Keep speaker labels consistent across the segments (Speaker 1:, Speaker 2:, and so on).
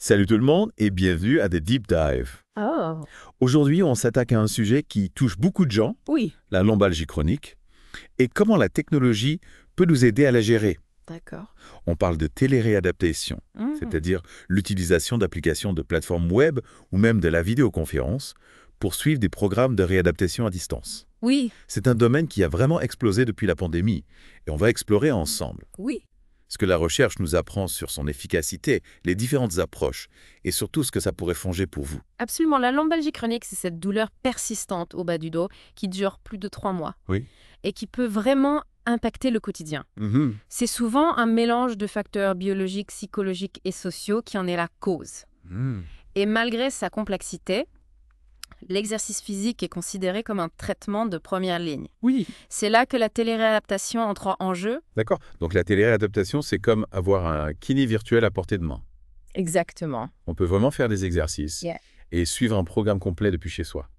Speaker 1: Salut tout le monde et bienvenue à The Deep Dive.
Speaker 2: Oh,
Speaker 1: Aujourd'hui, on s'attaque à un sujet qui touche beaucoup de gens,
Speaker 2: oui,
Speaker 1: la lombalgie chronique, et comment la technologie peut nous aider à la gérer.
Speaker 2: d'accord.
Speaker 1: On parle de téléréadaptation,
Speaker 2: Mhm.
Speaker 1: c'est-à-dire l'utilisation d'applications de plateformes web ou même de la vidéoconférence pour suivre des programmes de réadaptation à distance.
Speaker 2: Oui,
Speaker 1: C'est un domaine qui a vraiment explosé depuis la pandémie et on va explorer ensemble
Speaker 2: oui,
Speaker 1: ce que la recherche nous apprend sur son efficacité, les différentes approches et surtout ce que ça pourrait changer pour vous.
Speaker 2: absolument. La lombalgie chronique, c'est cette douleur persistante au bas du dos qui dure plus de 3 mois
Speaker 1: Oui.
Speaker 2: et qui peut vraiment impacter le quotidien.
Speaker 1: Mhm.
Speaker 2: C'est souvent un mélange de facteurs biologiques, psychologiques et sociaux qui en est la cause.
Speaker 1: Mhm.
Speaker 2: Et malgré sa complexité, l'exercice physique est considéré comme un traitement de première ligne.
Speaker 1: Oui.
Speaker 2: C'est là que la téléréadaptation entre en jeu.
Speaker 1: D'accord. Donc la téléréadaptation, c'est comme avoir un kiné virtuel à portée de main.
Speaker 2: Exactement.
Speaker 1: On peut vraiment faire des exercices
Speaker 2: Yeah.
Speaker 1: et suivre un programme complet depuis chez soi.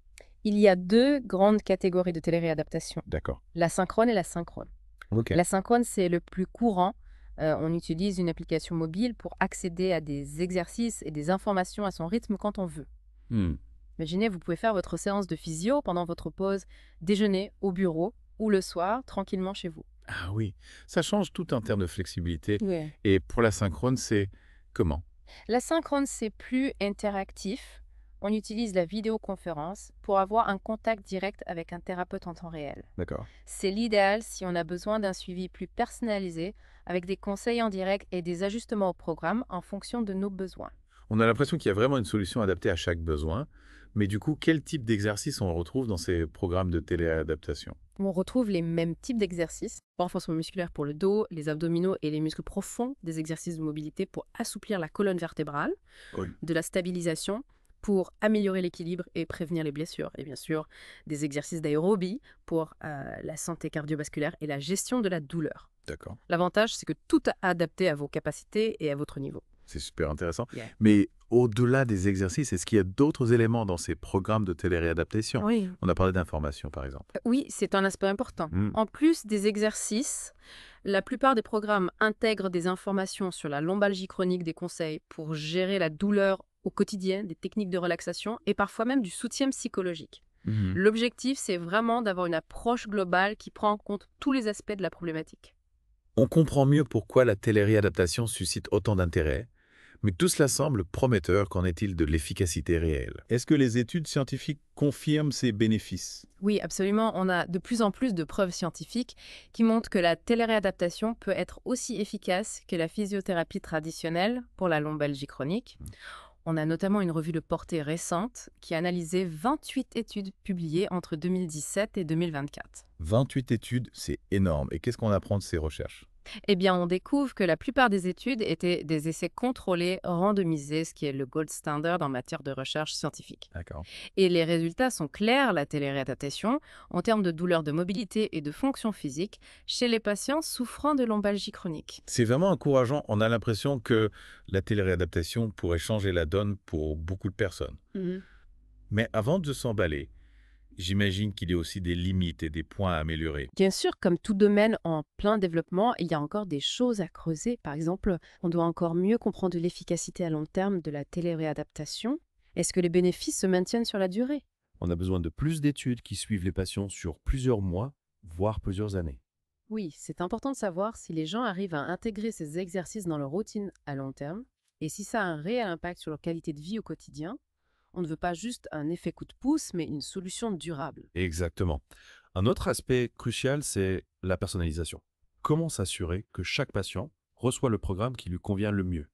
Speaker 2: Il y a deux grandes catégories de téléréadaptation,
Speaker 1: D'accord.
Speaker 2: l'asynchrone et l'asynchrone.
Speaker 1: Ok.
Speaker 2: L'asynchrone, c'est le plus courant. On utilise une application mobile pour accéder à des exercices et des informations à son rythme quand on veut.
Speaker 1: Hmm.
Speaker 2: Imaginez, vous pouvez faire votre séance de physio pendant votre pause déjeuner au bureau ou le soir, tranquillement chez vous.
Speaker 1: Ah oui, ça change tout en termes de flexibilité.
Speaker 2: Ouais.
Speaker 1: Et pour la synchrone, c'est comment?
Speaker 2: L'asynchrone, c'est plus interactif. On utilise la vidéoconférence pour avoir un contact direct avec un thérapeute en temps réel.
Speaker 1: D'accord.
Speaker 2: C'est l'idéal si on a besoin d'un suivi plus personnalisé, avec des conseils en direct et des ajustements au programme en fonction de nos besoins.
Speaker 1: On a l'impression qu'il y a vraiment une solution adaptée à chaque besoin. Mais du coup, quel type d'exercice on retrouve dans ces programmes de téléadaptation?
Speaker 2: On retrouve les mêmes types d'exercices, renforcement musculaire pour le dos, les abdominaux et les muscles profonds, des exercices de mobilité pour assouplir la colonne vertébrale,
Speaker 1: Oui.
Speaker 2: de la stabilisation pour améliorer l'équilibre et prévenir les blessures, et bien sûr des exercices d'aérobie pour la santé cardiovasculaire et la gestion de la douleur.
Speaker 1: D'accord.
Speaker 2: L'avantage, c'est que tout est adapté à vos capacités et à votre niveau.
Speaker 1: C'est super intéressant.
Speaker 2: Yeah.
Speaker 1: Mais au-delà des exercices, est-ce qu'il y a d'autres éléments dans ces programmes de téléréadaptation?
Speaker 2: Oui.
Speaker 1: On a parlé d'information, par exemple.
Speaker 2: Oui, c'est un aspect important.
Speaker 1: Hmm.
Speaker 2: En plus des exercices, la plupart des programmes intègrent des informations sur la lombalgie chronique, des conseils pour gérer la douleur au quotidien, des techniques de relaxation et parfois même du soutien psychologique.
Speaker 1: Mhm.
Speaker 2: L'objectif, c'est vraiment d'avoir une approche globale qui prend en compte tous les aspects de la problématique.
Speaker 1: On comprend mieux pourquoi la téléréadaptation suscite autant d'intérêt, mais tout cela semble prometteur. Qu'en est-il de l'efficacité réelle? Est-ce que les études scientifiques confirment ces bénéfices?
Speaker 2: Oui, absolument. On a de plus en plus de preuves scientifiques qui montrent que la téléréadaptation peut être aussi efficace que la physiothérapie traditionnelle pour la lombalgie chronique. On a notamment une revue de portée récente qui a analysé 28 études publiées entre 2017 et 2024.
Speaker 1: 28 études, c'est énorme. Et qu'est-ce qu'on apprend de ces recherches?
Speaker 2: Eh bien, on découvre que la plupart des études étaient des essais contrôlés, randomisés, ce qui est le gold standard en matière de recherche scientifique.
Speaker 1: D'accord.
Speaker 2: Et les résultats sont clairs, la téléréadaptation, en termes de douleur de mobilité et de fonction physique, chez les patients souffrant de lombalgie chronique.
Speaker 1: C'est vraiment encourageant. On a l'impression que la téléréadaptation pourrait changer la donne pour beaucoup de personnes. Mais avant de s'emballer, j'imagine qu'il y a aussi des limites et des points à améliorer.
Speaker 2: Bien sûr, comme tout domaine en plein développement, il y a encore des choses à creuser. Par exemple, on doit encore mieux comprendre l'efficacité à long terme de la téléréadaptation. Est-ce que les bénéfices se maintiennent sur la durée?
Speaker 3: On a besoin de plus d'études qui suivent les patients sur plusieurs mois, voire plusieurs années.
Speaker 2: Oui, c'est important de savoir si les gens arrivent à intégrer ces exercices dans leur routine à long terme et si ça a un réel impact sur leur qualité de vie au quotidien. On ne veut pas juste un effet coup de pouce, mais une solution durable.
Speaker 3: Exactement. Un autre aspect crucial, c'est la personnalisation. Comment s'assurer que chaque patient reçoit le programme qui lui convient le mieux?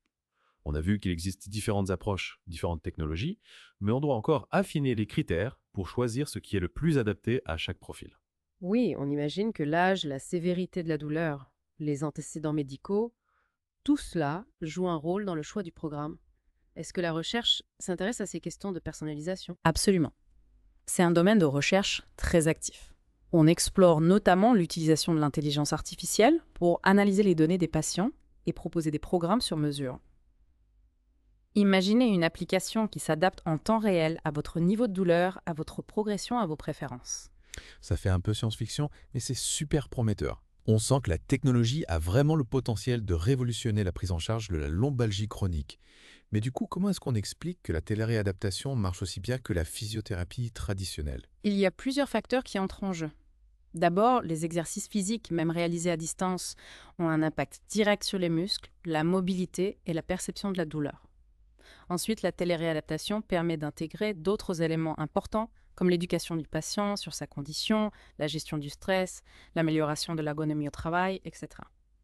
Speaker 3: On a vu qu'il existe différentes approches, différentes technologies, mais on doit encore affiner les critères pour choisir ce qui est le plus adapté à chaque profil.
Speaker 2: Oui, on imagine que l'âge, la sévérité de la douleur, les antécédents médicaux, tout cela joue un rôle dans le choix du programme. Est-ce que la recherche s'intéresse à ces questions de personnalisation?
Speaker 4: Absolument. C'est un domaine de recherche très actif. On explore notamment l'utilisation de l'intelligence artificielle pour analyser les données des patients et proposer des programmes sur mesure. Imaginez une application qui s'adapte en temps réel à votre niveau de douleur, à votre progression, à vos préférences.
Speaker 5: Ça fait un peu science-fiction, mais c'est super prometteur. On sent que la technologie a vraiment le potentiel de révolutionner la prise en charge de la lombalgie chronique. Mais du coup, comment est-ce qu'on explique que la téléréadaptation marche aussi bien que la physiothérapie traditionnelle?
Speaker 4: Il y a plusieurs facteurs qui entrent en jeu. D'abord, les exercices physiques, même réalisés à distance, ont un impact direct sur les muscles, la mobilité et la perception de la douleur. Ensuite, la téléréadaptation permet d'intégrer d'autres éléments importants, comme l'éducation du patient sur sa condition, la gestion du stress, l'amélioration de l'ergonomie au travail, etc.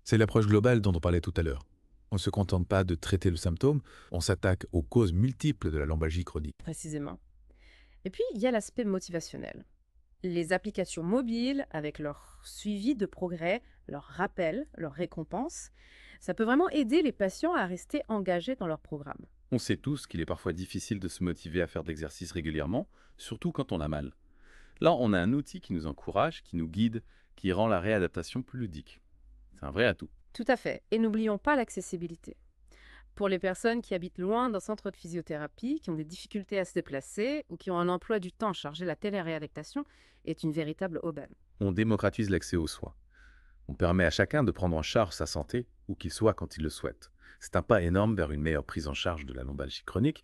Speaker 5: C'est l'approche globale dont on parlait tout à l'heure. On ne se contente pas de traiter le symptôme, on s'attaque aux causes multiples de la lombalgie chronique.
Speaker 2: Précisément. Et puis, il y a l'aspect motivationnel. Les applications mobiles, avec leur suivi de progrès, leur rappel, leur récompense, ça peut vraiment aider les patients à rester engagés dans leur programme.
Speaker 3: On sait tous qu'il est parfois difficile de se motiver à faire d'exercice régulièrement, surtout quand on a mal. Là, on a un outil qui nous encourage, qui nous guide, qui rend la réadaptation plus ludique. C'est un vrai atout.
Speaker 2: Tout à fait. Et n'oublions pas l'accessibilité. Pour les personnes qui habitent loin d'un centre de physiothérapie, qui ont des difficultés à se déplacer ou qui ont un emploi du temps chargé, la téléréadaptation est une véritable aubaine.
Speaker 3: On démocratise l'accès aux soins. On permet à chacun de prendre en charge sa santé, où qu'il soit quand il le souhaite. C'est un pas énorme vers une meilleure prise en charge de la lombalgie chronique.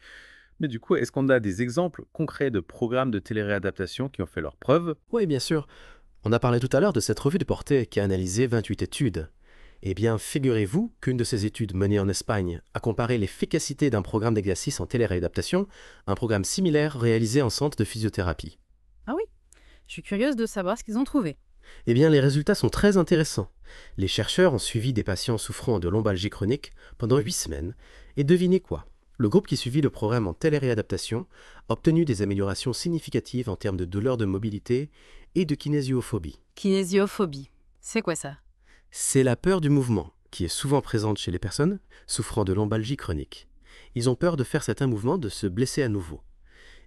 Speaker 3: Mais du coup, est-ce qu'on a des exemples concrets de programmes de téléréadaptation qui ont fait leurs preuves?
Speaker 6: Oui, bien sûr. On a parlé tout à l'heure de cette revue de portée qui a analysé 28 études. Eh bien, figurez-vous qu'une de ces études menées en Espagne a comparé l'efficacité d'un programme d'exercice en téléréadaptation à un programme similaire réalisé en centre de physiothérapie.
Speaker 4: Ah oui, je suis curieuse de savoir ce qu'ils ont trouvé.
Speaker 6: Eh bien, les résultats sont très intéressants. Les chercheurs ont suivi des patients souffrant de lombalgie chronique pendant 8 semaines. Et devinez quoi? Le groupe qui suivit le programme en téléréadaptation a obtenu des améliorations significatives en termes de douleur de mobilité et de kinésiophobie.
Speaker 4: Kinésiophobie, c'est quoi ça?
Speaker 6: C'est la peur du mouvement, qui est souvent présente chez les personnes souffrant de lombalgie chronique. Ils ont peur de faire certains mouvements, de se blesser à nouveau.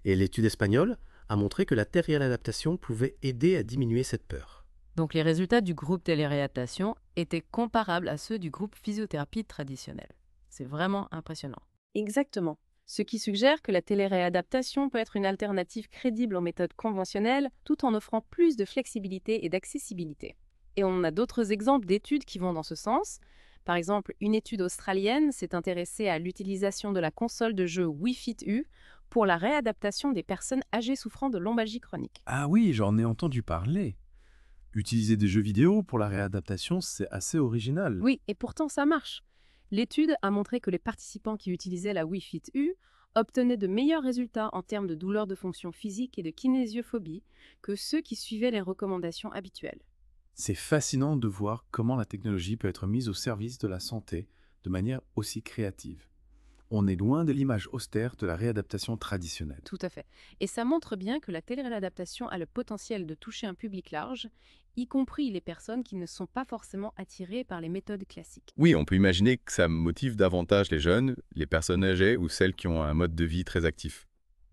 Speaker 6: Et l'étude espagnole a montré que la téléréadaptation pouvait aider à diminuer cette peur.
Speaker 4: Donc les résultats du groupe téléréadaptation étaient comparables à ceux du groupe physiothérapie traditionnelle. C'est vraiment impressionnant.
Speaker 2: Exactement. Ce qui suggère que la téléréadaptation peut être une alternative crédible aux méthodes conventionnelles tout en offrant plus de flexibilité et d'accessibilité. Et on a d'autres exemples d'études qui vont dans ce sens. Par exemple, une étude australienne s'est intéressée à l'utilisation de la console de jeu Wii Fit U pour la réadaptation des personnes âgées souffrant de lombalgie chronique.
Speaker 3: Ah oui, j'en ai entendu parler. Utiliser des jeux vidéo pour la réadaptation, c'est assez original.
Speaker 2: Oui, et pourtant ça marche. L'étude a montré que les participants qui utilisaient la Wii Fit U obtenaient de meilleurs résultats en termes de douleur de fonction physique et de kinésiophobie que ceux qui suivaient les recommandations habituelles.
Speaker 3: C'est fascinant de voir comment la technologie peut être mise au service de la santé de manière aussi créative. On est loin de l'image austère de la réadaptation traditionnelle.
Speaker 2: Tout à fait. Et ça montre bien que la téléréadaptation a le potentiel de toucher un public large, y compris les personnes qui ne sont pas forcément attirées par les méthodes classiques.
Speaker 7: Oui, on peut imaginer que ça motive davantage les jeunes, les personnes âgées ou celles qui ont un mode de vie très actif.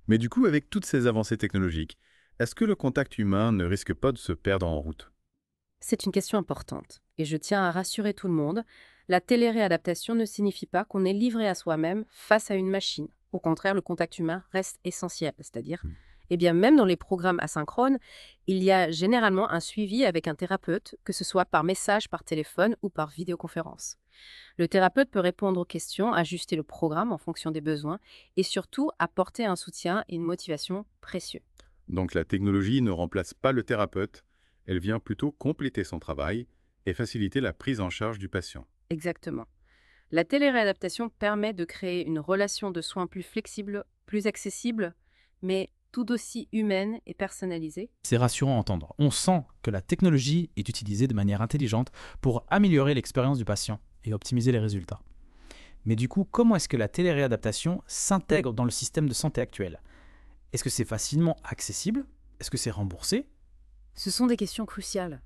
Speaker 7: Mais du coup, avec toutes ces avancées technologiques, est-ce que le contact humain ne risque pas de se perdre en route?
Speaker 2: C'est une question importante. Et je tiens à rassurer tout le monde, la téléréadaptation ne signifie pas qu'on est livré à soi-même face à une machine. Au contraire, le contact humain reste essentiel, c'est-à-dire, eh bien, même dans les programmes asynchrones, il y a généralement un suivi avec un thérapeute, que ce soit par message, par téléphone ou par vidéoconférence. Le thérapeute peut répondre aux questions, ajuster le programme en fonction des besoins et surtout apporter un soutien et une motivation précieux.
Speaker 7: Donc la technologie ne remplace pas le thérapeute, elle vient plutôt compléter son travail et faciliter la prise en charge du patient.
Speaker 2: Exactement. La téléréadaptation permet de créer une relation de soins plus flexible, plus accessible, mais tout aussi humaine et personnalisée.
Speaker 8: C'est rassurant à entendre. On sent que la technologie est utilisée de manière intelligente pour améliorer l'expérience du patient et optimiser les résultats. Mais du coup, comment est-ce que la téléréadaptation s'intègre dans le système de santé actuel? Est-ce que c'est facilement accessible? Est-ce que c'est remboursé?
Speaker 2: Ce sont des questions cruciales.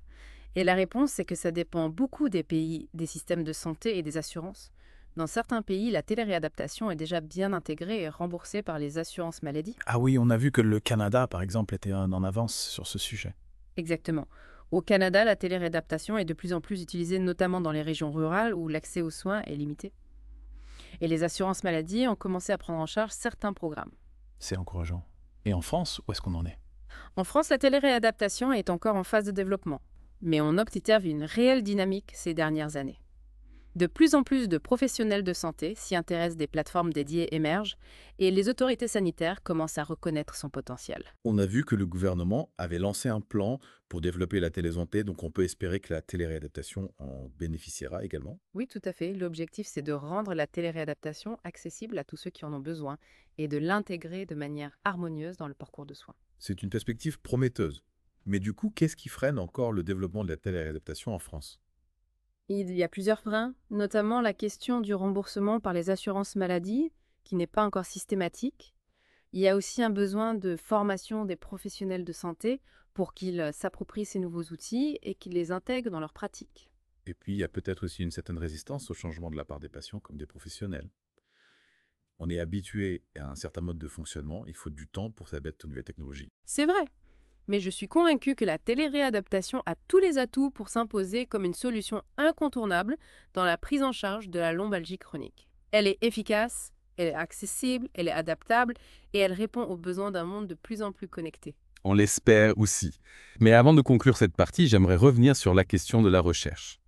Speaker 2: Et la réponse, c'est que ça dépend beaucoup des pays, des systèmes de santé et des assurances. Dans certains pays, la téléréadaptation est déjà bien intégrée et remboursée par les assurances maladie.
Speaker 8: Ah oui, on a vu que le Canada, par exemple, était en avance sur ce sujet.
Speaker 2: Exactement. Au Canada, la téléréadaptation est de plus en plus utilisée, notamment dans les régions rurales où l'accès aux soins est limité. Et les assurances maladie ont commencé à prendre en charge certains programmes.
Speaker 8: C'est encourageant. Et en France, où est-ce qu'on en est?
Speaker 2: En France, la téléréadaptation est encore en phase de développement, mais on observe une réelle dynamique ces dernières années. De plus en plus de professionnels de santé s'y intéressent, des plateformes dédiées émergent et les autorités sanitaires commencent à reconnaître son potentiel.
Speaker 5: On a vu que le gouvernement avait lancé un plan pour développer la télésanté, donc on peut espérer que la téléréadaptation en bénéficiera également.
Speaker 2: Oui, tout à fait. L'objectif, c'est de rendre la téléréadaptation accessible à tous ceux qui en ont besoin et de l'intégrer de manière harmonieuse dans le parcours de soins.
Speaker 5: C'est une perspective prometteuse. Mais du coup, qu'est-ce qui freine encore le développement de la téléréadaptation en France?
Speaker 2: Il y a plusieurs freins, notamment la question du remboursement par les assurances maladie, qui n'est pas encore systématique. Il y a aussi un besoin de formation des professionnels de santé pour qu'ils s'approprient ces nouveaux outils et qu'ils les intègrent dans leur pratique.
Speaker 5: Et puis, il y a peut-être aussi une certaine résistance au changement de la part des patients comme des professionnels. On est habitué à un certain mode de fonctionnement, il faut du temps pour s'adapter aux nouvelles technologies.
Speaker 2: C'est vrai, mais je suis convaincue que la téléréadaptation a tous les atouts pour s'imposer comme une solution incontournable dans la prise en charge de la lombalgie chronique. Elle est efficace, elle est accessible, elle est adaptable et elle répond aux besoins d'un monde de plus en plus connecté.
Speaker 7: On l'espère aussi. Mais avant de conclure cette partie, j'aimerais revenir sur la question de la recherche.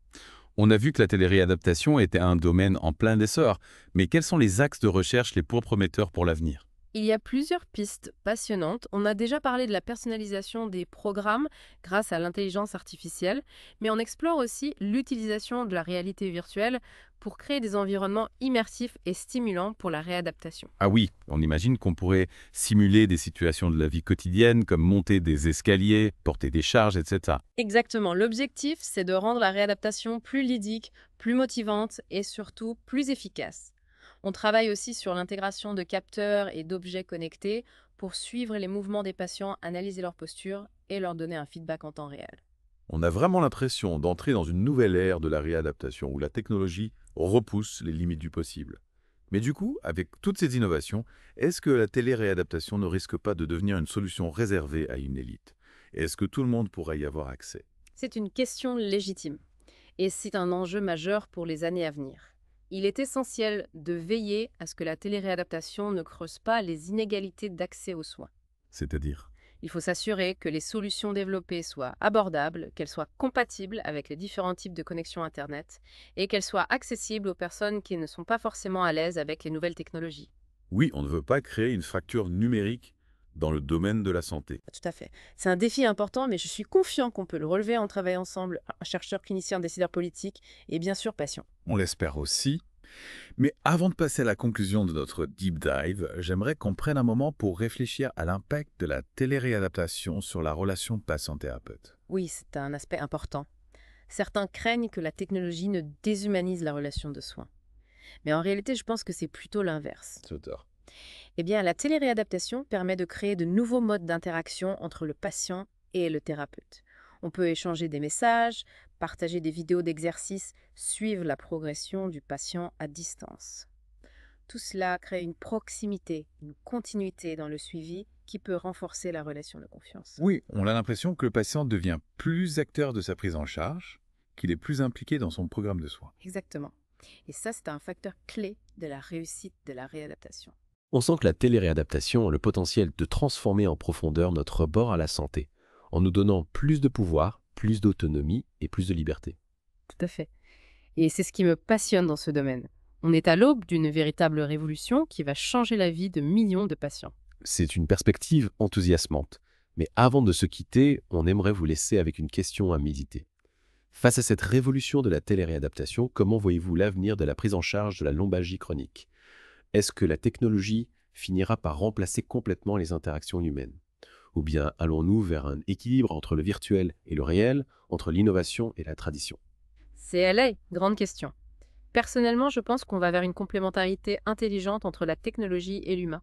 Speaker 7: On a vu que la téléréadaptation était un domaine en plein essor, mais quels sont les axes de recherche les plus prometteurs pour l'avenir?
Speaker 2: Il y a plusieurs pistes passionnantes. On a déjà parlé de la personnalisation des programmes grâce à l'intelligence artificielle, mais on explore aussi l'utilisation de la réalité virtuelle pour créer des environnements immersifs et stimulants pour la réadaptation.
Speaker 7: Ah oui, on imagine qu'on pourrait simuler des situations de la vie quotidienne, comme monter des escaliers, porter des charges, etc.
Speaker 2: Exactement. L'objectif, c'est de rendre la réadaptation plus ludique, plus motivante et surtout plus efficace. On travaille aussi sur l'intégration de capteurs et d'objets connectés pour suivre les mouvements des patients, analyser leur posture et leur donner un feedback en temps réel.
Speaker 5: On a vraiment l'impression d'entrer dans une nouvelle ère de la réadaptation où la technologie repousse les limites du possible. Mais du coup, avec toutes ces innovations, est-ce que la téléréadaptation ne risque pas de devenir une solution réservée à une élite? Est-ce que tout le monde pourrait y avoir accès?
Speaker 2: C'est une question légitime et c'est un enjeu majeur pour les années à venir. Il est essentiel de veiller à ce que la téléréadaptation ne creuse pas les inégalités d'accès aux soins.
Speaker 5: C'est-à-dire?
Speaker 2: Il faut s'assurer que les solutions développées soient abordables, qu'elles soient compatibles avec les différents types de connexions Internet et qu'elles soient accessibles aux personnes qui ne sont pas forcément à l'aise avec les nouvelles technologies.
Speaker 5: Oui, on ne veut pas créer une fracture numérique dans le domaine de la santé.
Speaker 2: Tout à fait. C'est un défi important, mais je suis confiant qu'on peut le relever en travaillant ensemble, chercheurs, cliniciens, décideurs politiques et bien sûr patients.
Speaker 5: On l'espère aussi. Mais avant de passer à la conclusion de notre deep dive, j'aimerais qu'on prenne un moment pour réfléchir à l'impact de la téléréadaptation sur la relation patient-thérapeute.
Speaker 2: Oui, c'est un aspect important. Certains craignent que la technologie ne déshumanise la relation de soins. Mais en réalité, je pense que c'est plutôt l'inverse. Eh bien, la téléréadaptation permet de créer de nouveaux modes d'interaction entre le patient et le thérapeute. On peut échanger des messages, partager des vidéos d'exercices, suivre la progression du patient à distance. Tout cela crée une proximité, une continuité dans le suivi qui peut renforcer la relation de confiance.
Speaker 5: Oui, on a l'impression que le patient devient plus acteur de sa prise en charge, qu'il est plus impliqué dans son programme de soins.
Speaker 2: Exactement. Et ça, c'est un facteur clé de la réussite de la réadaptation.
Speaker 6: On sent que la téléréadaptation a le potentiel de transformer en profondeur notre rapport à la santé, en nous donnant plus de pouvoir, plus d'autonomie et plus de liberté.
Speaker 2: Tout à fait. Et c'est ce qui me passionne dans ce domaine. On est à l'aube d'une véritable révolution qui va changer la vie de millions de patients.
Speaker 6: C'est une perspective enthousiasmante. Mais avant de se quitter, on aimerait vous laisser avec une question à méditer. Face à cette révolution de la téléréadaptation, comment voyez-vous l'avenir de la prise en charge de la lombalgie chronique? Est-ce que la technologie finira par remplacer complètement les interactions humaines? Ou bien allons-nous vers un équilibre entre le virtuel et le réel, entre l'innovation et la tradition?
Speaker 2: C'est LA, grande question. Personnellement, je pense qu'on va vers une complémentarité intelligente entre la technologie et l'humain.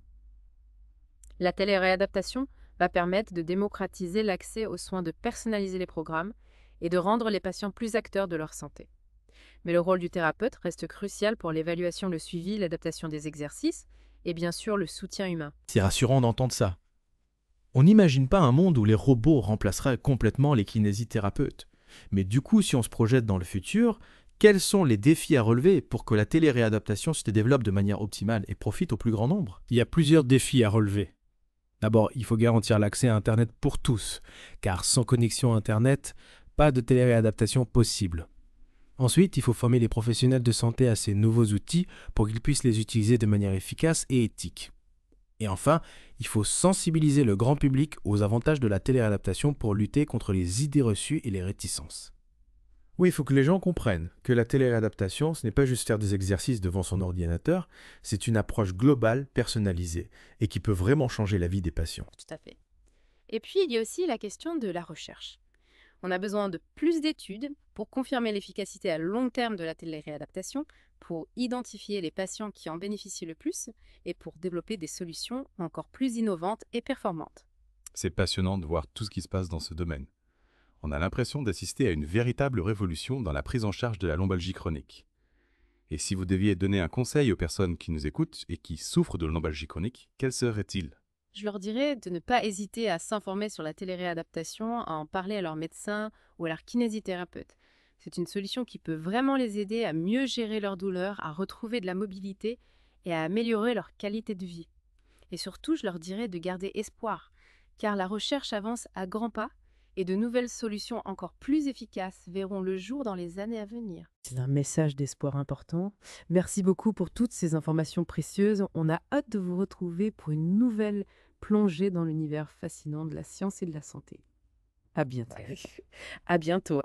Speaker 2: La téléréadaptation va permettre de démocratiser l'accès aux soins, de personnaliser les programmes et de rendre les patients plus acteurs de leur santé. Mais le rôle du thérapeute reste crucial pour l'évaluation, le suivi, l'adaptation des exercices et bien sûr le soutien humain.
Speaker 8: C'est rassurant d'entendre ça. On n'imagine pas un monde où les robots remplaceraient complètement les kinésithérapeutes. Mais du coup, si on se projette dans le futur, quels sont les défis à relever pour que la téléréadaptation se développe de manière optimale et profite au plus grand nombre?
Speaker 9: Il y a plusieurs défis à relever. D'abord, il faut garantir l'accès à Internet pour tous, car sans connexion Internet, pas de téléréadaptation possible. Ensuite, il faut former les professionnels de santé à ces nouveaux outils pour qu'ils puissent les utiliser de manière efficace et éthique. Et enfin, il faut sensibiliser le grand public aux avantages de la téléréadaptation pour lutter contre les idées reçues et les réticences. Oui, il faut que les gens comprennent que la téléréadaptation, ce n'est pas juste faire des exercices devant son ordinateur, c'est une approche globale, personnalisée, et qui peut vraiment changer la vie des patients.
Speaker 2: Tout à fait. Et puis, il y a aussi la question de la recherche. On a besoin de plus d'études pour confirmer l'efficacité à long terme de la téléréadaptation, pour identifier les patients qui en bénéficient le plus et pour développer des solutions encore plus innovantes et performantes.
Speaker 7: C'est passionnant de voir tout ce qui se passe dans ce domaine. On a l'impression d'assister à une véritable révolution dans la prise en charge de la lombalgie chronique. Et si vous deviez donner un conseil aux personnes qui nous écoutent et qui souffrent de lombalgie chronique, quel serait-il ?
Speaker 2: Je leur dirais de ne pas hésiter à s'informer sur la téléréadaptation, à en parler à leur médecin ou à leur kinésithérapeute. C'est une solution qui peut vraiment les aider à mieux gérer leur douleur, à retrouver de la mobilité et à améliorer leur qualité de vie. Et surtout, je leur dirais de garder espoir, car la recherche avance à grands pas et de nouvelles solutions encore plus efficaces verront le jour dans les années à venir.
Speaker 10: C'est un message d'espoir important. Merci beaucoup pour toutes ces informations précieuses. On a hâte de vous retrouver pour une nouvelle plongée dans l'univers fascinant de la science et de la santé. À bientôt. À bientôt.